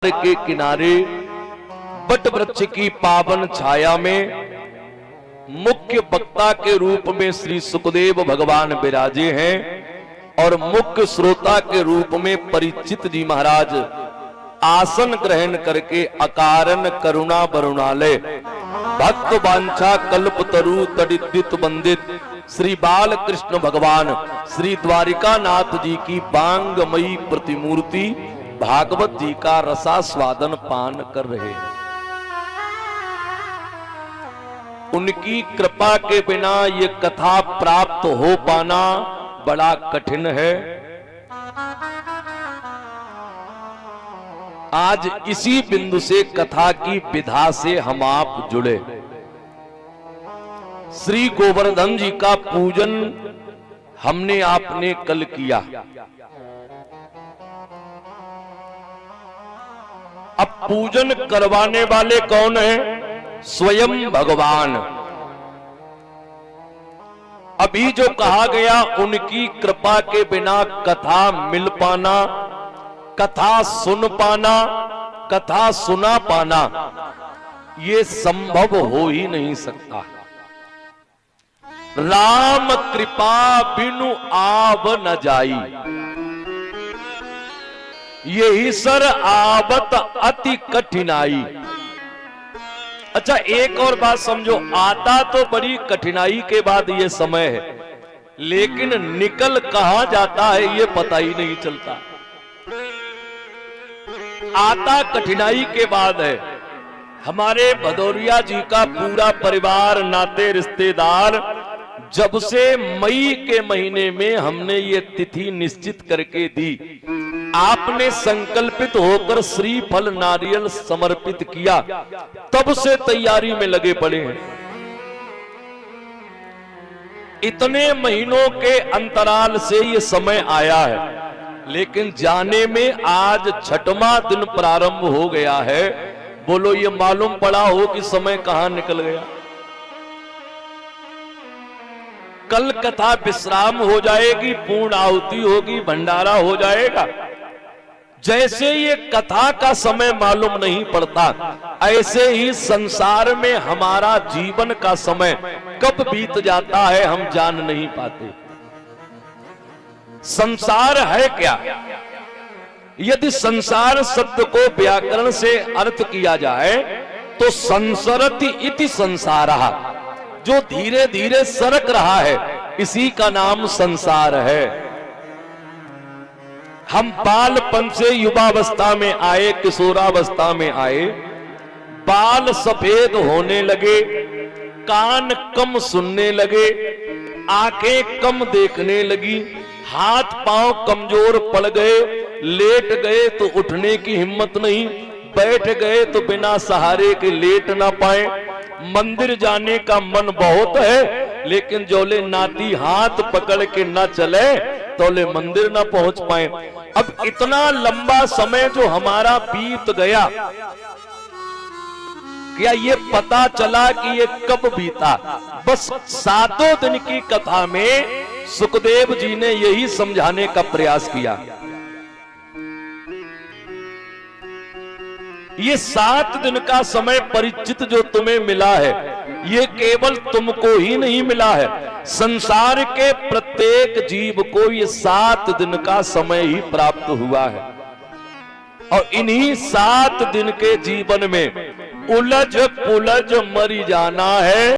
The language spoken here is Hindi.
के किनारे बट वृक्ष की पावन छाया में मुख्य वक्ता के रूप में श्री सुखदेव भगवान विराजे हैं और मुख्य श्रोता के रूप में परीक्षित जी महाराज आसन ग्रहण करके अकारण करुणा वरुणालय भक्त वांछा कल्प तरु तड़ित बंदित श्री बाल कृष्ण भगवान श्री द्वारिका नाथ जी की बांगमयी प्रतिमूर्ति भागवत जी का रसास्वादन पान कर रहे हैं। उनकी कृपा के बिना ये कथा प्राप्त हो पाना बड़ा कठिन है। आज इसी बिंदु से कथा की विधा से हम आप जुड़े। श्री गोवर्धन जी का पूजन हमने आपने कल किया। अब पूजन करवाने वाले कौन हैं? स्वयं भगवान। अभी जो कहा गया उनकी कृपा के बिना कथा मिल पाना, कथा सुन पाना, कथा सुना पाना ये संभव हो ही नहीं सकता। राम कृपा बिनु आव न जाई, यही सर आवत अति कठिनाई। अच्छा एक और बात समझो, आता तो बड़ी कठिनाई के बाद ये समय है, लेकिन निकल कहां जाता है ये पता ही नहीं चलता। आता कठिनाई के बाद है। हमारे भदौरिया जी का पूरा परिवार, नाते रिश्तेदार, जब से मई के महीने में हमने ये तिथि निश्चित करके दी, आपने संकल्पित होकर श्रीफल नारियल समर्पित किया, तब से तैयारी में लगे पड़े हैं। इतने महीनों के अंतराल से ये समय आया है, लेकिन जाने में आज 6वां दिन प्रारंभ हो गया है। बोलो ये मालूम पड़ा हो कि समय कहां निकल गया। कल कथा विश्राम हो जाएगी, पूर्ण आहुति होगी, भंडारा हो जाएगा। जैसे ये कथा का समय मालूम नहीं पड़ता, ऐसे ही संसार में हमारा जीवन का समय कब बीत जाता है हम जान नहीं पाते। संसार है क्या? यदि संसार शब्द को व्याकरण से अर्थ किया जाए तो संसरति इति संसारः, जो धीरे धीरे सरक रहा है इसी का नाम संसार है। हम बालपन से युवावस्था में आए, किशोरावस्था में आए, बाल सफेद होने लगे, कान कम सुनने लगे, आंखें कम देखने लगी, हाथ पांव कमजोर पड़ गए, लेट गए तो उठने की हिम्मत नहीं, बैठ गए तो बिना सहारे के लेट ना पाए। मंदिर जाने का मन बहुत है, लेकिन जोले नाती हाथ पकड़ के ना चले तोले मंदिर ना पहुंच पाए। अब इतना लंबा समय जो हमारा बीत गया, क्या ये पता चला कि ये कब बीता? बस 7 दिन की कथा में सुखदेव जी ने यही समझाने का प्रयास किया। ये 7 दिन का समय परिचित जो तुम्हें मिला है, ये केवल तुमको ही नहीं मिला है, संसार के प्रत्येक जीव को ये 7 दिन का समय ही प्राप्त हुआ है। और इन्हीं 7 दिन के जीवन में उलझ पुलझ मरी जाना है।